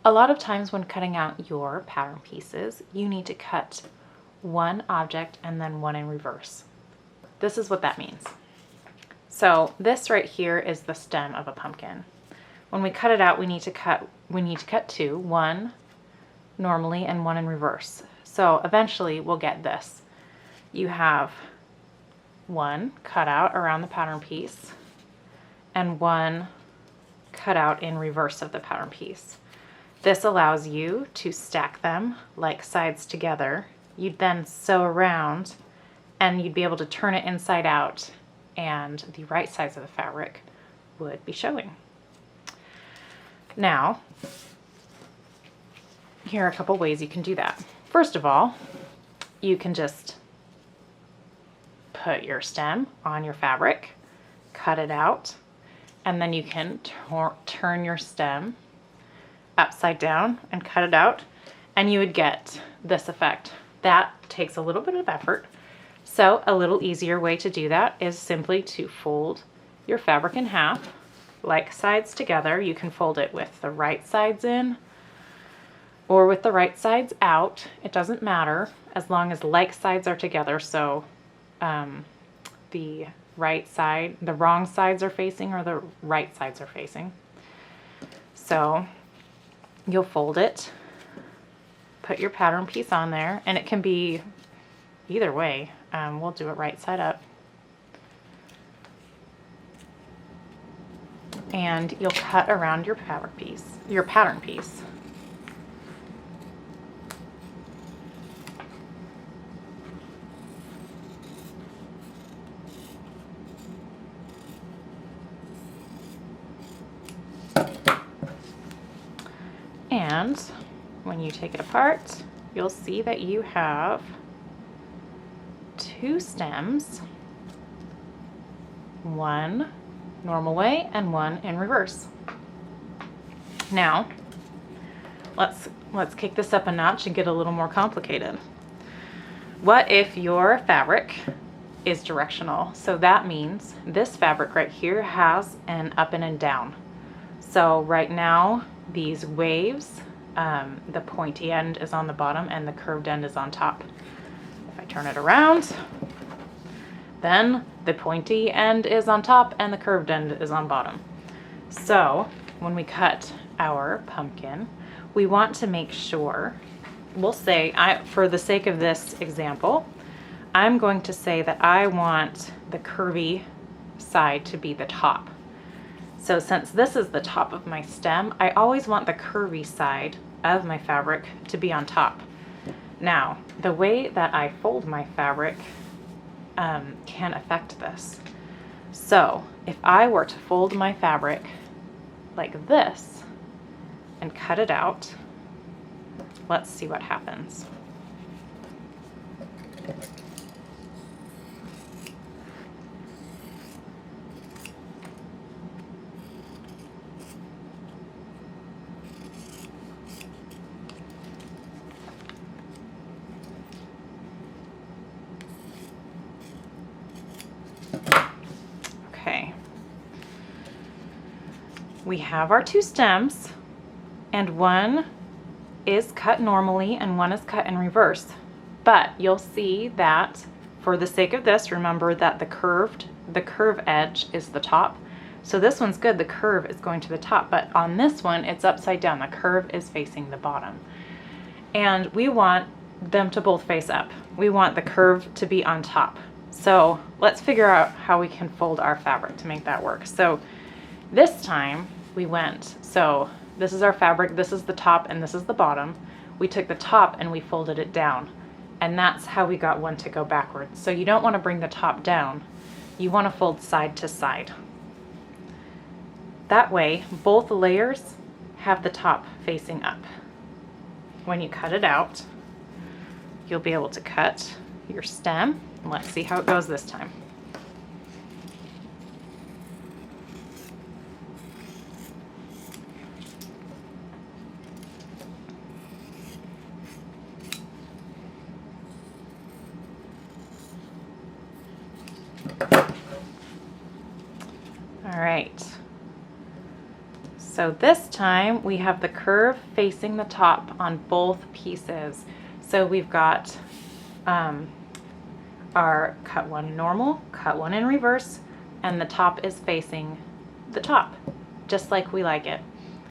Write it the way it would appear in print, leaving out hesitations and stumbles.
A lot of times when cutting out your pattern pieces, you need to cut one object and then one in reverse. This is what that means. So this right here is the stem of a pumpkin. When we cut it out, we need to cut two, one normally and one in reverse. So eventually we'll get this. You have one cut out around the pattern piece and one cut out in reverse of the pattern piece. This allows you to stack them like sides together. You'd then sew around and you'd be able to turn it inside out and the right sides of the fabric would be showing. Now, here are a couple ways you can do that. First of all, you can just put your stem on your fabric, cut it out, and then you can turn your stem upside down and cut it out, and you would get this effect. That takes a little bit of effort. So a little easier way to do that is simply to fold your fabric in half, like sides together. You can fold it with the right sides in or with the right sides out. It doesn't matter as long as like sides are together. So the right side, the wrong sides are facing or the right sides are facing. So you'll fold it, put your pattern piece on there, and it can be either way. We'll do it right side up. And you'll cut around your fabric piece, your pattern piece. And when you take it apart, you'll see that you have two stems, one normal way and one in reverse. Now, let's kick this up a notch and get a little more complicated. What if your fabric is directional? So that means this fabric right here has an up and a down. So right now, these waves, the pointy end is on the bottom and the curved end is on top. If I turn it around, then the pointy end is on top and the curved end is on bottom. So when we cut our pumpkin, we want to make sure, we'll say, for the sake of this example, I'm going to say that I want the curvy side to be the top. So since this is the top of my stem, I always want the curvy side of my fabric to be on top. Now, the way that I fold my fabric can affect this. So if I were to fold my fabric like this and cut it out, let's see what happens. Okay, we have our two stems and one is cut normally and one is cut in reverse. But you'll see that for the sake of this, remember that the curve edge is the top. So this one's good, the curve is going to the top, but on this one, it's upside down. The curve is facing the bottom. And we want them to both face up. We want the curve to be on top. So let's figure out how we can fold our fabric to make that work. So this time we went, so this is our fabric, this is the top and this is the bottom. We took the top and we folded it down. And that's how we got one to go backwards. So you don't want to bring the top down. You want to fold side to side. That way, both layers have the top facing up. When you cut it out, you'll be able to cut your stem. Let's see how it goes this time. All right, So this time we have the curve facing the top on both pieces. So we've got our cut one normal, cut one in reverse, and the top is facing the top, just like we like it.